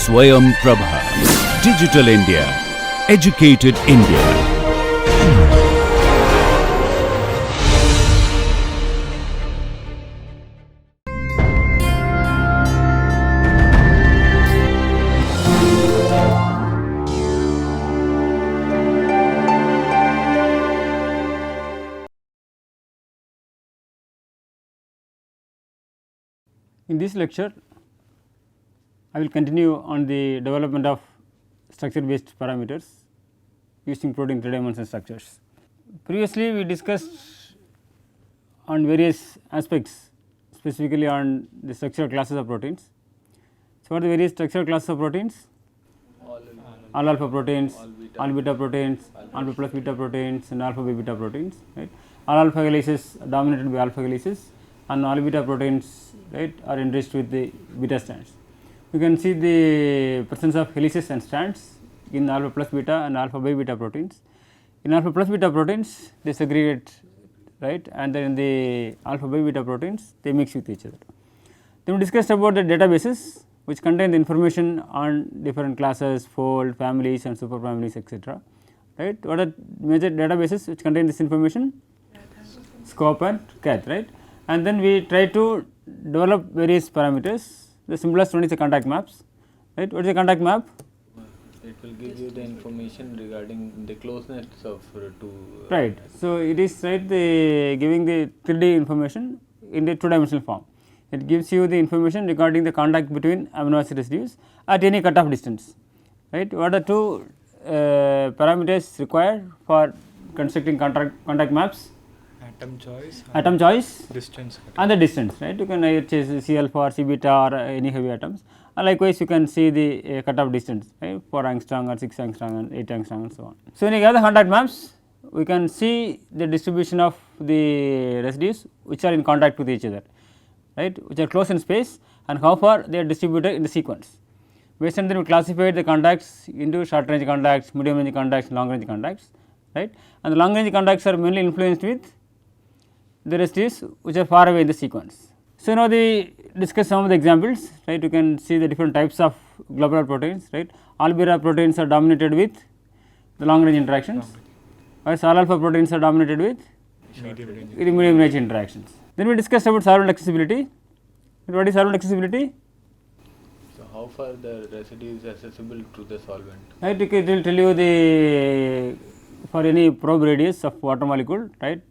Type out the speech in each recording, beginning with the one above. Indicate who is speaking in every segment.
Speaker 1: Swayam Prabha. Digital India. Educated India.
Speaker 2: In this lecture, I will continue on the development of structure based parameters using protein 3-dimensional structures. Previously, we discussed on various aspects, specifically on the structural classes of proteins. So, what are the various structural classes of proteins? All alpha proteins, all beta proteins, alpha plus beta proteins and alpha beta proteins, right. All alpha helices are dominated by alpha helices and all beta proteins, right, are enriched with the beta strands. You can see the presence of helices and strands in alpha plus beta and alpha by beta proteins. In alpha plus beta proteins they segregate, right, and then in the alpha by beta proteins they mix with each other. Then we discussed about the databases which contain the information on different classes, fold, families and superfamilies, etc. Right. What are major databases which contain this information? SCOP and CAT, right. And then we try to develop various parameters. The simplest one is the contact maps, right. What is the contact map?
Speaker 3: It will give you the information regarding the closeness of two.
Speaker 2: Right. So, it is right the giving the 3D information in the 2-dimensional form. It gives you the information regarding the contact between amino acid residues at any cutoff distance, right. What are two parameters required for constructing contact maps? Atom choice,
Speaker 4: distance,
Speaker 2: and the distance, right. You can either choose C alpha or C beta or any heavy atoms, and likewise you can see the cutoff distance, right, 4 angstrom or 6 angstrom and 8 angstrom and so on. So, when you gather contact maps, we can see the distribution of the residues which are in contact with each other, right, which are close in space and how far they are distributed in the sequence. Based on that, we classify the contacts into short range contacts, medium range contacts, long range contacts, right, and the long range contacts are mainly influenced with the residues which are far away in the sequence. So, now we discuss some of the examples, right. You can see the different types of globular proteins, right. All beta proteins are dominated with the long range interactions, whereas all alpha proteins are dominated with medium range interactions. Then we discussed about solvent accessibility. What is solvent accessibility?
Speaker 3: So, how far the residue is accessible to the solvent?
Speaker 2: Right, it will tell you the for any probe radius of water molecule, right,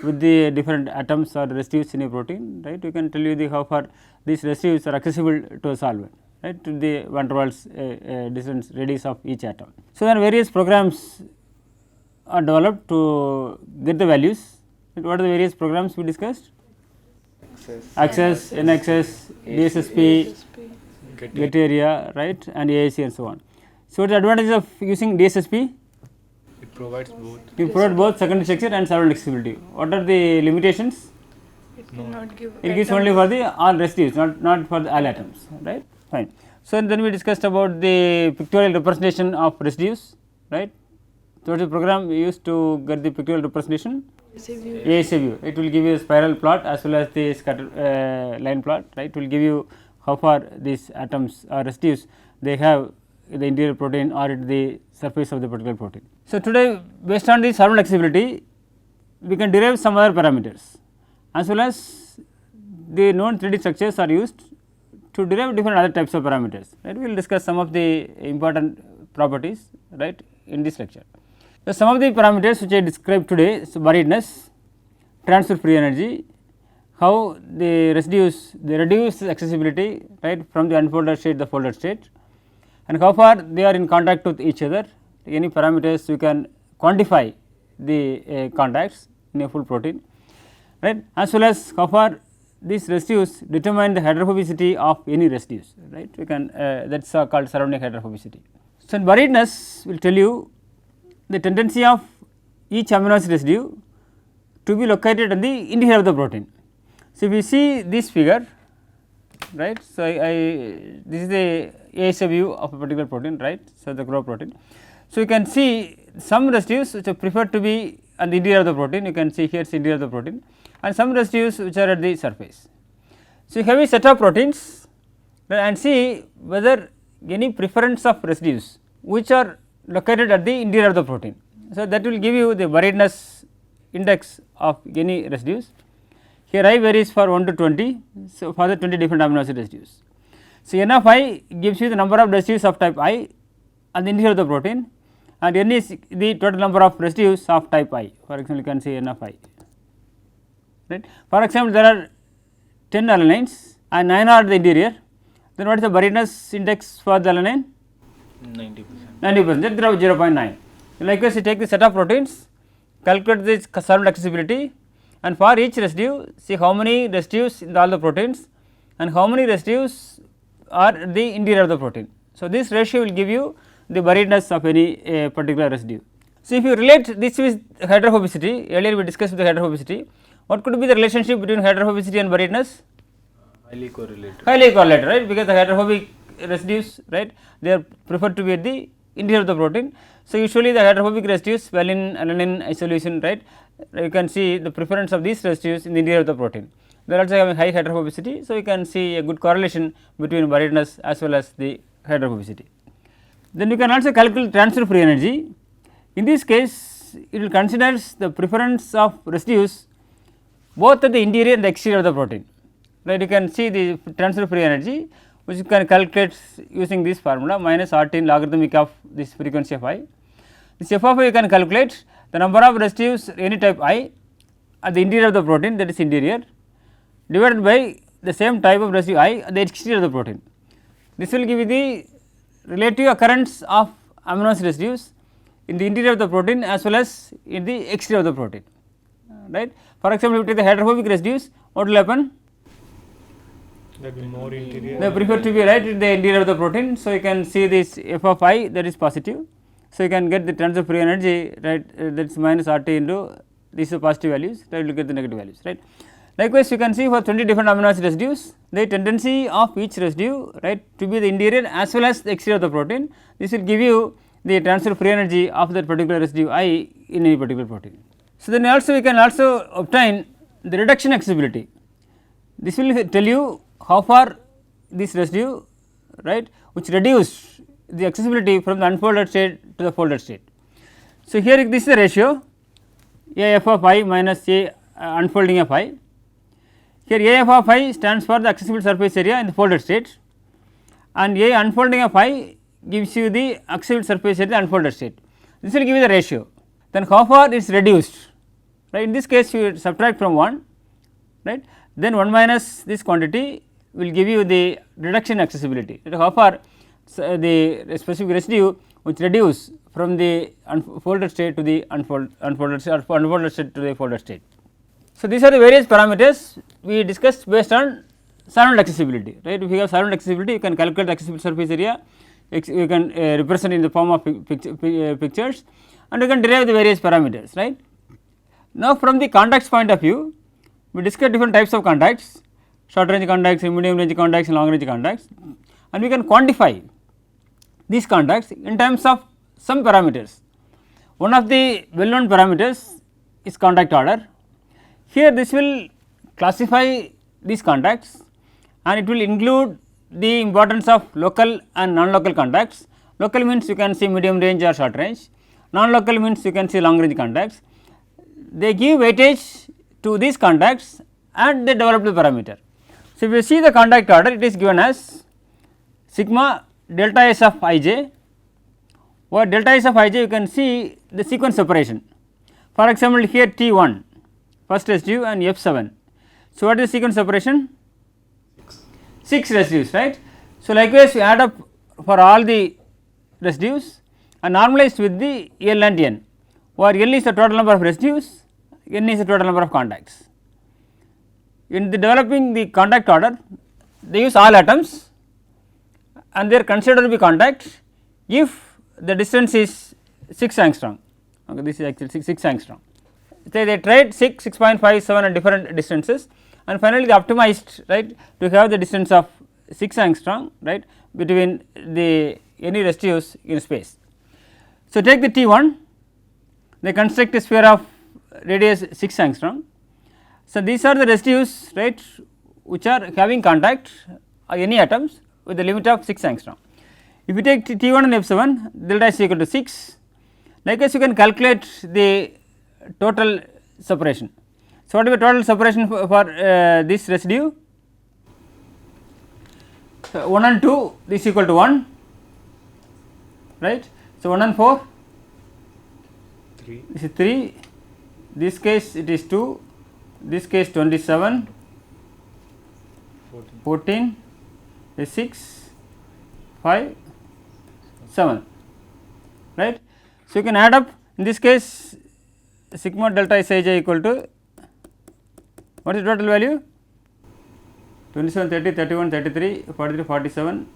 Speaker 2: with the different atoms or residues in a protein, right. You can tell you the how far these residues are accessible to a solvent, right, to the van der Waals distance radius of each atom. So, there are various programs are developed to get the values. What are the various programs we discussed? Access, NXS, DSSP, get area, right, and AIC and so on. So, what is the advantage of using DSSP?
Speaker 4: It provides both.
Speaker 2: You provide both secondary structure and solvent accessibility. What are the limitations?
Speaker 5: It cannot give.
Speaker 2: It gives only for the all residues, not for the all atoms, right? Fine. So, then we discussed about the pictorial representation of residues, right? So, what is the program we used to get the pictorial representation? ASA view. It will give you a spiral plot as well as the scatter line plot, right? It will give you how far these atoms or residues they have in the interior protein or at the surface of the particular protein. So, today based on the solvent accessibility, we can derive some other parameters as well as the known 3D structures are used to derive different other types of parameters, right. We will discuss some of the important properties, right, in this lecture. So, some of the parameters which I described today, so buriedness, transfer free energy, how the residues they reduce accessibility, right, from the unfolded state to the folded state, and how far they are in contact with each other. Any parameters you can quantify the contacts in a full protein, right, as well as how far these residues determine the hydrophobicity of any residues, right. We can that is called surrounding hydrophobicity. So, buriedness will tell you the tendency of each amino acid residue to be located in the interior of the protein. So, if you see this figure, right. So, this is the ASA view of a particular protein, right. So, the grow protein. So, you can see some residues which are preferred to be on the interior of the protein, you can see here is the interior of the protein, and some residues which are at the surface. So, you have a set of proteins and see whether any preference of residues which are located at the interior of the protein. So, that will give you the buriedness index of any residues. Here I varies for 1 to 20, so for the 20 different amino acid residues. So, n of I gives you the number of residues of type I on the interior of the protein, and n is the total number of residues of type I. For example, you can say n of I, right. For example, there are 10 alanines and 9 are the interior, then what is the buriedness index for the alanine?
Speaker 3: 90%.
Speaker 2: 90%, that there are 0.9. Likewise, you take the set of proteins, calculate the solvent accessibility, and for each residue see how many residues in all the proteins and how many residues are the interior of the protein. So, this ratio will give you the buriedness of any particular residue. So, if you relate this with hydrophobicity, earlier we discussed the hydrophobicity, what could be the relationship between hydrophobicity and buriedness?
Speaker 3: Highly correlated.
Speaker 2: Highly correlated, right, because the hydrophobic residues, right, they are preferred to be at the interior of the protein. So, usually the hydrophobic residues, valine, alanine, isoleucine, right, you can see the preference of these residues in the interior of the protein. They are also having high hydrophobicity. So, you can see a good correlation between buriedness as well as the hydrophobicity. Then you can also calculate transfer free energy. In this case, it will consider the preference of residues both at the interior and the exterior of the protein, right. You can see the transfer free energy, which you can calculate using this formula minus RT logarithmic of this frequency of I. This f of I you can calculate the number of residues any type I at the interior of the protein, that is interior, divided by the same type of residue I at the exterior of the protein. This will give you the relative occurrence of amino acid residues in the interior of the protein as well as in the exterior of the protein, right. For example, if you take the hydrophobic residues, what will happen?
Speaker 4: That will be more interior.
Speaker 2: They prefer to be right in the interior of the protein. So, you can see this f of I, that is positive. So, you can get the transfer free energy, right, that is minus RT into these are positive values, right, you will get the negative values, right. Likewise, you can see for 20 different amino acid residues, the tendency of each residue, right, to be the interior as well as the exterior of the protein. This will give you the transfer free energy of that particular residue I in any particular protein. So, then also we can also obtain the reduction accessibility. This will tell you how far this residue, right, which reduced the accessibility from the unfolded state to the folded state. So, here this is the ratio A f of I minus A unfolding of I. Here A f of I stands for the accessible surface area in the folded state, and A unfolding of I gives you the accessible surface area in the unfolded state. This will give you the ratio. Then how far it is reduced, right. In this case you subtract from 1, right, then 1 minus this quantity will give you the reduction accessibility, right. How far the specific residue which reduce from the unfolded state to the unfolded state to the folded state. So, these are the various parameters we discussed based on solvent accessibility, right. If you have solvent accessibility, you can calculate the accessible surface area, you can represent in the form of pictures, and you can derive the various parameters, right. Now, from the contacts point of view, we discuss different types of contacts, short range contacts, medium range contacts and long range contacts, and we can quantify these contacts in terms of some parameters. One of the well known parameters is contact order. Here this will classify these contacts and it will include the importance of local and non-local contacts. Local means you can see medium range or short range, non-local means you can see long range contacts. They give weightage to these contacts and they develop the parameter. So, if you see the contact order, it is given as sigma delta S of ij, where delta S of ij you can see the sequence separation. For example, here T1 first residue and F7. So, what is the sequence separation? 6 residues, right. So, likewise we add up for all the residues and normalized with the L and N, where L is the total number of residues, N is the total number of contacts. In the developing the contact order, they use all atoms and they are considered to be contacts if the distance is 6 angstrom. Okay, this is actually 6 angstrom. They tried 6, 6.5, 7 at different distances, and finally they optimized, right, to have the distance of 6 angstrom, right, between the any residues in space. So, take the T1, they construct a sphere of radius 6 angstrom. So, these are the residues, right, which are having contact any atoms with the limit of 6 angstrom. If you take T1 and F7, delta is equal to 6. Likewise, you can calculate the total separation. So, what is the total separation for this residue? 1 and 2 this is equal to 1, right. So, 1 and 4
Speaker 4: 3.
Speaker 2: this is 3, this case it is 2, this case 27, 14 is 6, 5, 7, right. So, you can add up, in this case sigma delta Sij equal to, what is the total value? 27, 30, 31, 33, 43, 47,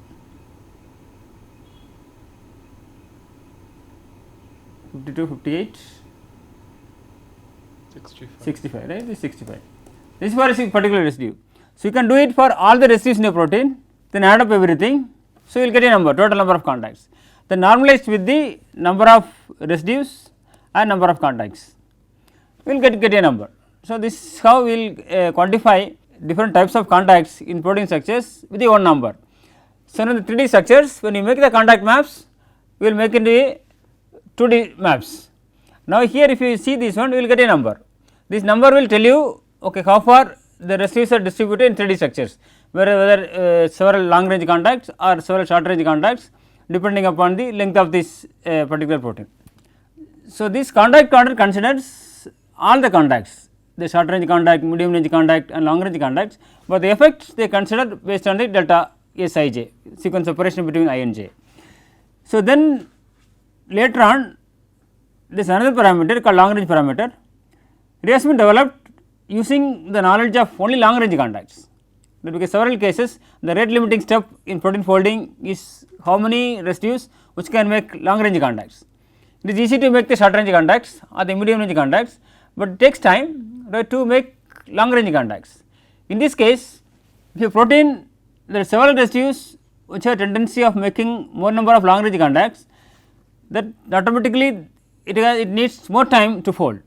Speaker 2: 52, 58, 65, right. This is 65. This is for a particular residue. So, you can do it for all the residues in a protein, then add up everything. So, you will get a number, total number of contacts. Then normalized with the number of residues and number of contacts, we will get a number. So, this is how we will quantify different types of contacts in protein structures with the one number. So, in the 3D structures, when you make the contact maps, we will make into a 2D maps. Now, here if you see this one, we will get a number. This number will tell you okay, how far the residues are distributed in 3D structures, whether several long range contacts or several short range contacts, depending upon the length of this particular protein. So, this contact order considers all the contacts, the short range contact, medium range contact and long range contacts, but the effects they consider based on the delta Sij, sequence separation between I and J. So, then later on this another parameter called long range parameter, it has been developed using the knowledge of only long range contacts, because several cases the rate limiting step in protein folding is how many residues which can make long range contacts. It is easy to make the short range contacts or the medium range contacts, but it takes time, right, to make long range contacts. In this case, if a protein there are several residues which have tendency of making more number of long range contacts, that automatically it needs more time to fold.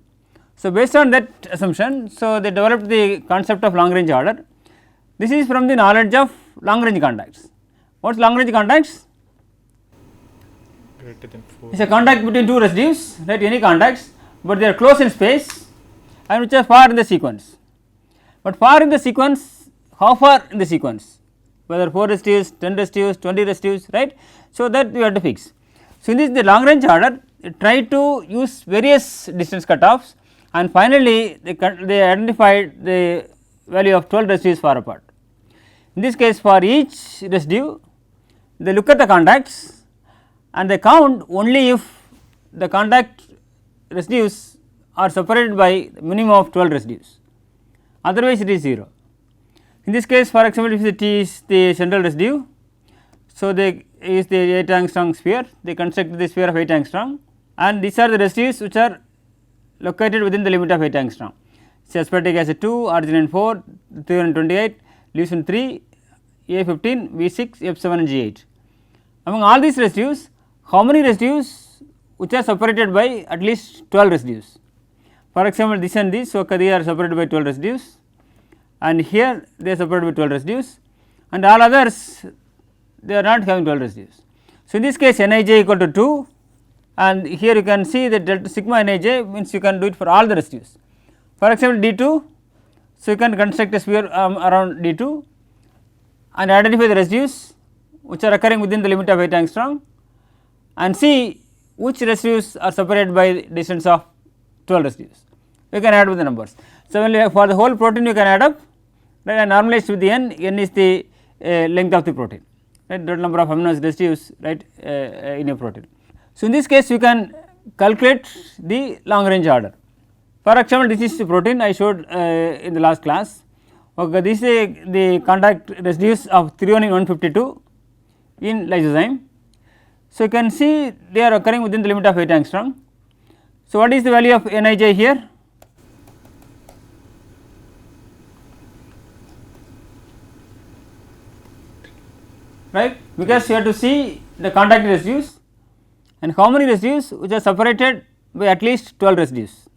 Speaker 2: So, based on that assumption, so they developed the concept of long range order. This is from the knowledge of long range contacts. What is long range contacts?
Speaker 4: Greater than 4.
Speaker 2: It is a contact between two residues, right, any contacts, but they are close in space and which are far in the sequence. But far in the sequence, how far in the sequence, whether 4 residues, 10 residues, 20 residues, right. So, that we have to fix. So, in this the long range order try to use various distance cutoffs and finally, they identified the value of 12 residues far apart. In this case, for each residue they look at the contacts and they count only if the contact residues are separated by minimum of 12 residues, otherwise it is 0. In this case, for example, if the T is the central residue, so they use the 8 angstrom sphere, they construct the sphere of 8 angstrom and these are the residues which are located within the limit of 8 angstrom. Aspartic acid 2, arginine 4, 328, leucine 3, A15, V6, F7 and G8. Among all these residues, how many residues which are separated by at least 12 residues? For example, this and this, so they are separated by 12 residues and here they are separated by 12 residues and all others they are not having 12 residues. So, in this case Nij equal to 2 and here you can see that delta sigma Nij means you can do it for all the residues. For example, D2, so you can construct a sphere around D2 and identify the residues which are occurring within the limit of 8 angstrom and see which residues are separated by distance of 12 residues. You can add with the numbers. So, when for the whole protein you can add up, right, and normalized with the n is the length of the protein, right, total number of amino acid residues, right, in a protein. So, in this case you can calculate the long range order. For example, this is the protein I showed in the last class. Okay, this is the contact residues of 3 152 in lysozyme. So, you can see they are occurring within the limit of 8 angstrom. So, what is the value of Nij here? Right, because you have to see the contact residues and how many residues which are separated by at least 12 residues.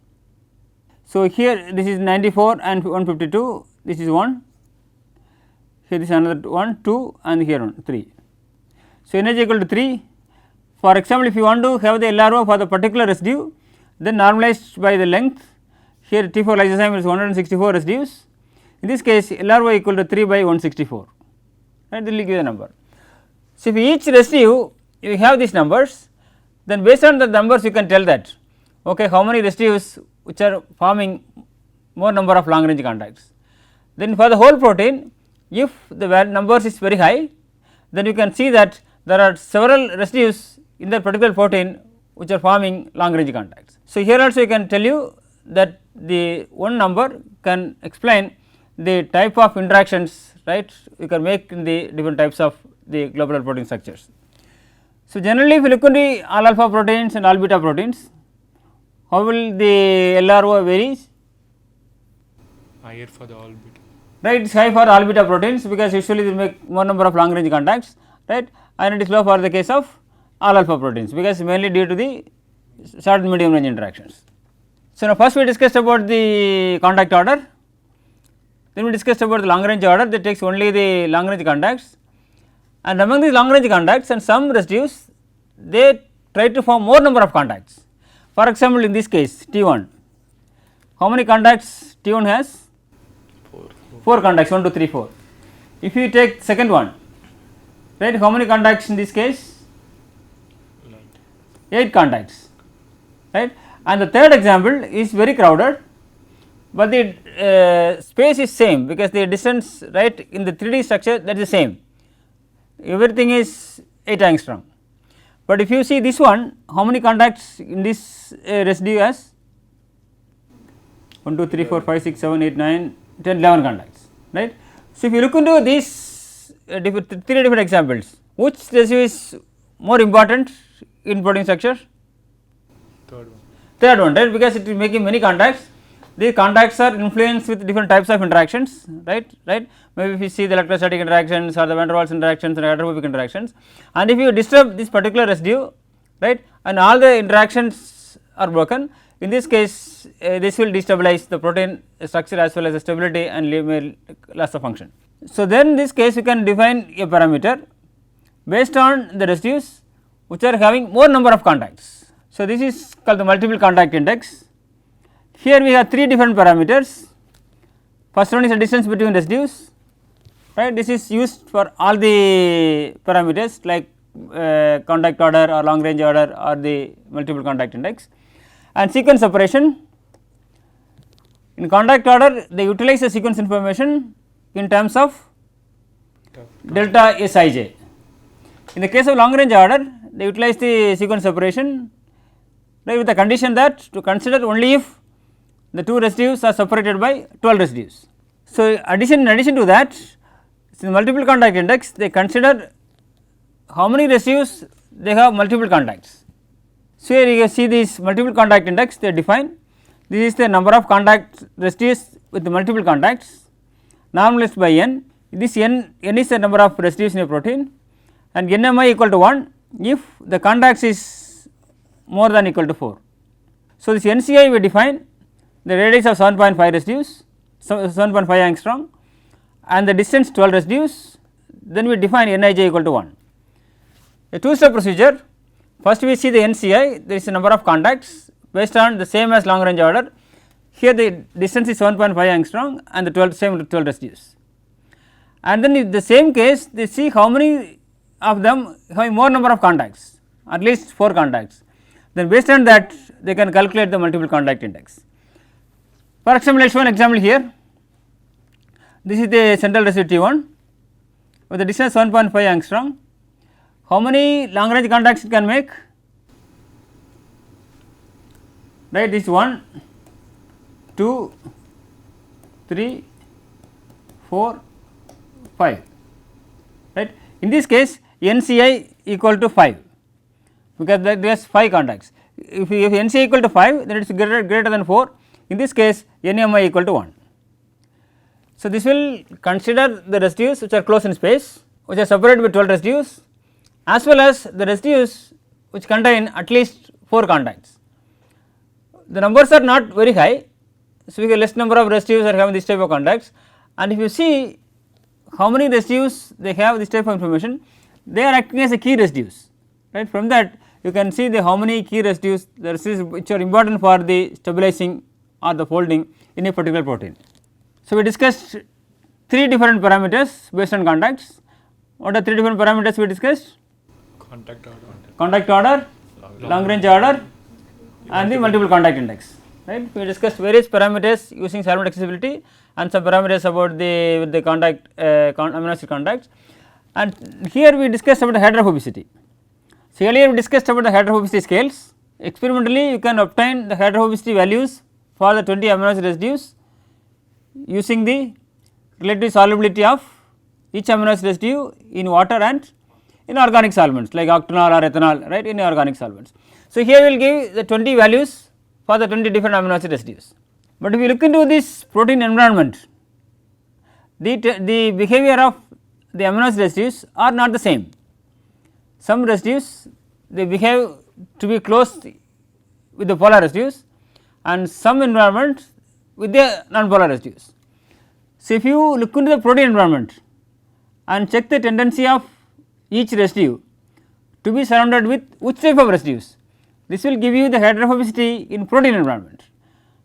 Speaker 2: So, here this is 94 and 152, this is 1, here this is another 1, 2 and here 1, 3. So, N is equal to 3. For example, if you want to have the LRO for the particular residue, then normalized by the length, here T 4 lysozyme is 164 residues. In this case, LRO equal to 3 by 164, right, this will give the number. So, if each residue you have these numbers, then based on the numbers you can tell that okay, how many residues which are forming more number of long range contacts. Then for the whole protein, if the numbers is very high, then you can see that there are several residues in that particular protein which are forming long range contacts. So, here also you can tell you that the one number can explain the type of interactions, right, you can make in the different types of the globular protein structures. So, generally if you look at the all alpha proteins and all beta proteins, how will the LRO varies?
Speaker 4: Higher for the all beta.
Speaker 2: Right, it is high for all beta proteins because usually they make more number of long range contacts, right, and it is low for the case of all alpha proteins because mainly due to the short and medium range interactions. So, now first we discussed about the contact order, then we discussed about the long range order that takes only the long range contacts, and among these long range contacts and some residues they try to form more number of contacts. For example, in this case T1, how many contacts T1 has? 4 contacts, 1, 2, 3, 4. If you take second one, right, how many contacts in this case? 8 contacts, right, and the third example is very crowded, but the space is same because the distance, right, in the 3D structure that is the same, everything is 8 angstrom. But if you see this one, how many contacts in this residue has? 1, 2, 3, 4, 5, 6, 7, 8, 9, 10, 11 contacts, right. So, if you look into these 3 different examples, which residue is more important in protein structure? Third one, right, because it is making many contacts. These contacts are influenced with different types of interactions, right. Maybe if you see the electrostatic interactions or the van der Waals interactions and hydrophobic interactions, and if you disturb this particular residue, right, and all the interactions are broken, in this case this will destabilize the protein structure as well as the stability and loss of function. So, then in this case you can define a parameter based on the residues which are having more number of contacts. So, this is called the multiple contact index. Here we have 3 different parameters. First one is the distance between residues, right, this is used for all the parameters like contact order or long range order or the multiple contact index, and sequence separation. In contact order they utilize the sequence information in terms of delta Sij. In the case of long range order they utilize the sequence separation, right, with the condition that to consider only if the 2 residues are separated by 12 residues. So, in addition to that, in the multiple contact index they consider how many residues they have multiple contacts. So, here you can see this multiple contact index they define, this is the number of contact residues with the multiple contacts normalized by n, this n is the number of residues in a protein, and nmi equal to 1 if the contacts is more than equal to 4. So, this NCI we define the radius of 7.5 residues, 7.5 angstrom, and the distance 12 residues, then we define Nij equal to 1. A 2-step procedure, first we see the NCI, there is a number of contacts based on the same as long range order, here the distance is 7.5 angstrom and the same 12 residues, and then in the same case they see how many of them having more number of contacts, at least 4 contacts, then based on that they can calculate the multiple contact index. For example, let us show an example here. This is the central residue T1 with the distance 1.5 angstrom. How many long range contacts it can make? Right, this 1, 2, 3, 4, 5. Right. In this case, NCI equal to 5 because there is 5 contacts. If NCI equal to 5, then it is greater than 4. In this case, NMI equal to 1. So, this will consider the residues which are close in space, which are separated by 12 residues, as well as the residues which contain at least 4 contacts. The numbers are not very high, so we have less number of residues are having this type of contacts, and if you see how many residues they have this type of information, they are acting as a key residues, right. From that you can see the how many key residues, the residues which are important for the stabilizing or the folding in a particular protein. So, we discussed 3 different parameters based on contacts. What are 3 different parameters we discussed? Contact order, long range order and the multiple contact index, right. We discussed various parameters using solvent accessibility and some parameters about the with the contact amino acid contacts, and here we discussed about the hydrophobicity. So, earlier we discussed about the hydrophobicity scales. Experimentally you can obtain the hydrophobicity values for the 20 amino acid residues using the relative solubility of each amino acid residue in water and in organic solvents like octanol or ethanol, right, in organic solvents. So, here we will give the 20 values for the 20 different amino acid residues. But if you look into this protein environment, the behavior of the amino acid residues are not the same. Some residues they behave to be close with the polar residues and some environment with the non-polar residues. So, if you look into the protein environment and check the tendency of each residue to be surrounded with which type of residues, this will give you the hydrophobicity in protein environment.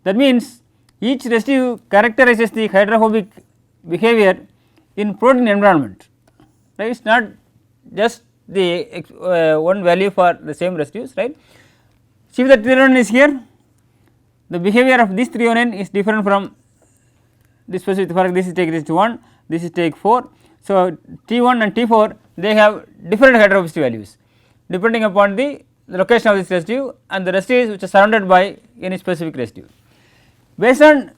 Speaker 2: That means, each residue characterizes the hydrophobic behavior in protein environment, right. It is not just the one value for the same residues, right. See the threonine is here, the behavior of this threonine is different from this specific, for this is take this to 1, this is take 4. So, T1 and T4 they have different hydrophobicity values depending upon the location of this residue and the residues which are surrounded by any specific residue. Based on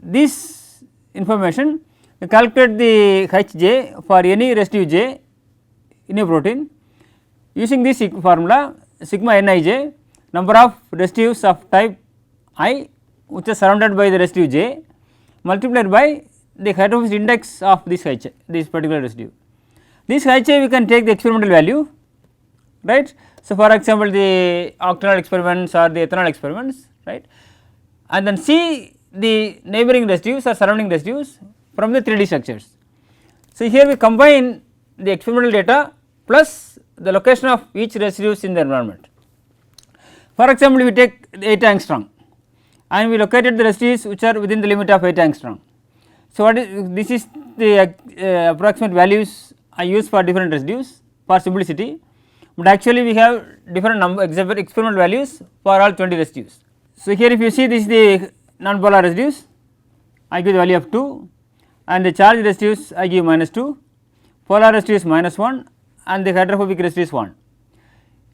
Speaker 2: this information, we calculate the Hj for any residue j in a protein using this formula sigma Nij, number of residues of type I which are surrounded by the residue j multiplied by the hydrophobicity index of this Hj, this particular residue. This Hj we can take the experimental value, right. So, for example, the octanol experiments or the ethanol experiments, right, and then see the neighboring residues or surrounding residues from the 3D structures. So, here we combine the experimental data plus the location of each residues in the environment. For example, we take 8 angstrom and we located the residues which are within the limit of 8 angstrom. So, what is this is the approximate values I use for different residues for simplicity, but actually we have different number experimental values for all 20 residues. So, here if you see this is the non-polar residues, I give the value of 2 and the charged residues I give -2, polar residues -1 and the hydrophobic residues 1.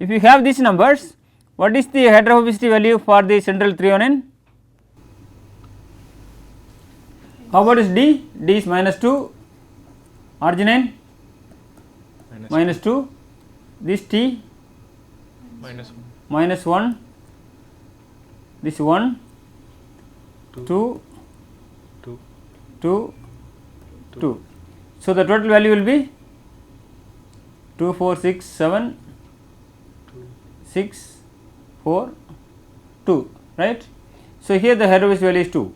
Speaker 2: If you have these numbers, what is the hydrophobicity value for the central threonine? How about is D? D is -2, arginine -2, this T -1, this 1, 2, 2, 2. So, the total value will be 2, 4, 6, 7, 6, 4, 2, right. So, here the hydrophobicity value is 2,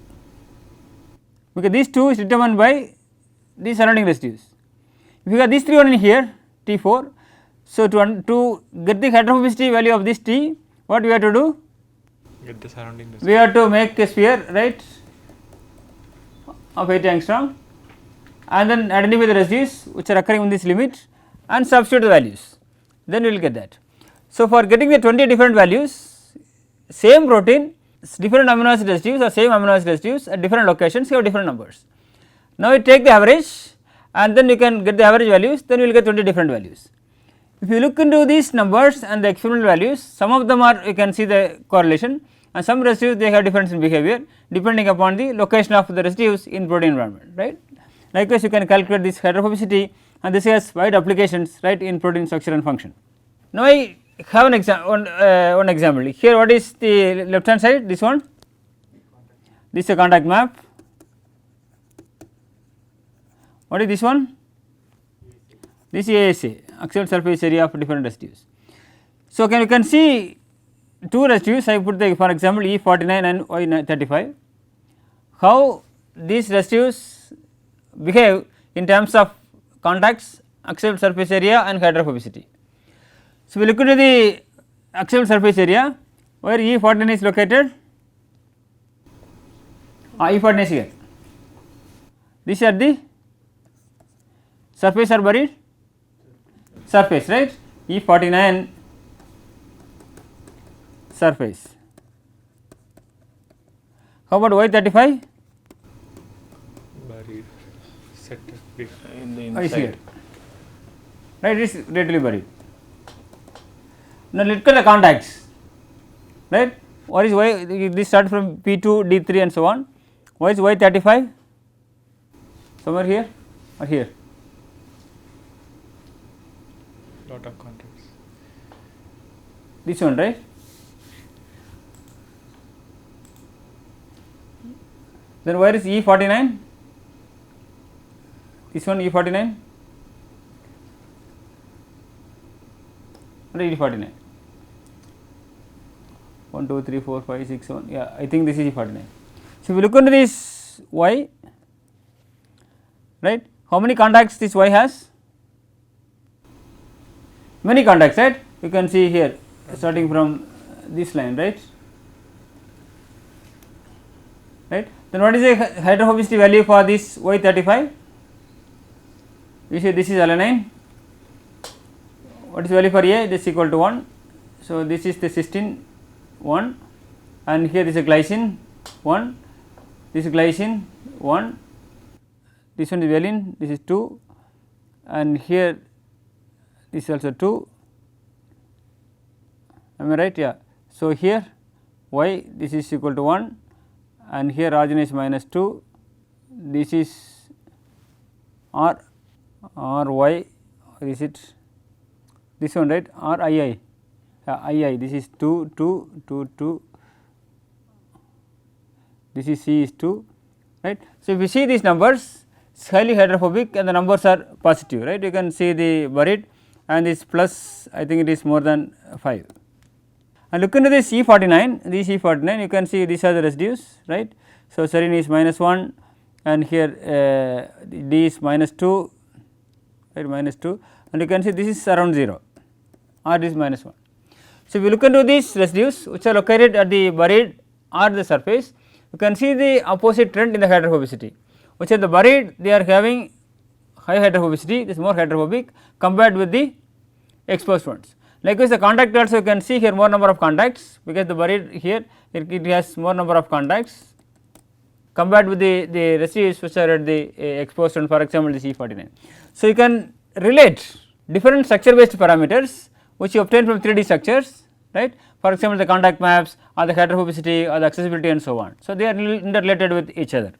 Speaker 2: because these 2 is determined by the surrounding residues. If you have these 3 only here T4, so to get the hydrophobicity value of this T, what we have to do?
Speaker 4: Get the surrounding residues.
Speaker 2: We have to make a sphere, right, of 8 angstrom and then identify the residues which are occurring in this limit and substitute the values, then we will get that. So, for getting the 20 different values, same protein, different amino acid residues or same amino acid residues at different locations have different numbers. Now, we take the average and then you can get the average values, then we will get 20 different values. If you look into these numbers and the experimental values, some of them are you can see the correlation and some residues they have difference in behavior depending upon the location of the residues in protein environment, right. Likewise, you can calculate this hydrophobicity and this has wide applications, right, in protein structure and function. Now, I have an one example here. What is the left hand side? This one, this is a contact map. What is this one? This is ASA, axial surface area of different residues. So, you can see 2 residues I put the for example E49 and Y35, how these residues behave in terms of contacts acceptable surface area and hydrophobicity. So, we look into the acceptable surface area where E49 is located. E49 is here. These are the surface or buried surface, right? E49 surface. How about Y35?
Speaker 4: Buried. Set big.
Speaker 3: In the
Speaker 2: Is here,
Speaker 3: inside.
Speaker 2: right? It is readily buried. Now, let us look at the contacts, right? What is Y? This start from P2, D3 and so on. What is Y35? Somewhere here or here?
Speaker 4: Lot of contacts.
Speaker 2: This one, right? Then where is E49? This one E49? Or E49? 1, 2, 3, 4, 5, 6, 7. Yeah, I think this is E49. So, if we look into this Y, right? How many contacts this Y has? Many contacts, right? You can see here starting from this line, right? Right. Then what is the hydrophobicity value for this Y35? You see this is alanine. What is the value for A? This is equal to 1. So, this is the cysteine 1 and here this is glycine 1, this is glycine 1, this one is valine, this is 2 and here this is also 2, am I right? Yeah. So, here Y this is equal to 1 and here arginine is minus 2, this is R Y, is it this one, right? R I I, this is 2 2 2 2, this is C is 2, right. So, if you see these numbers, it is highly hydrophobic and the numbers are positive, right. You can see the buried and this plus, I think it is more than 5. And look into this E49, this E49 you can see these are the residues, right. So, serine is minus 1 and here D is minus 2, right, minus 2 and you can see this is around 0 or this is minus 1. So, if you look into these residues which are located at the buried or the surface, you can see the opposite trend in the hydrophobicity, which are the buried they are having high hydrophobicity, this is more hydrophobic compared with the exposed ones. Likewise, the contact also you can see here more number of contacts, because the buried here it has more number of contacts compared with the residues which are at the exposed one, for example, this E49. So, you can relate different structure based parameters which you obtain from 3D structures, right. For example, the contact maps or the hydrophobicity or the accessibility and so on. So, they are interrelated with each other.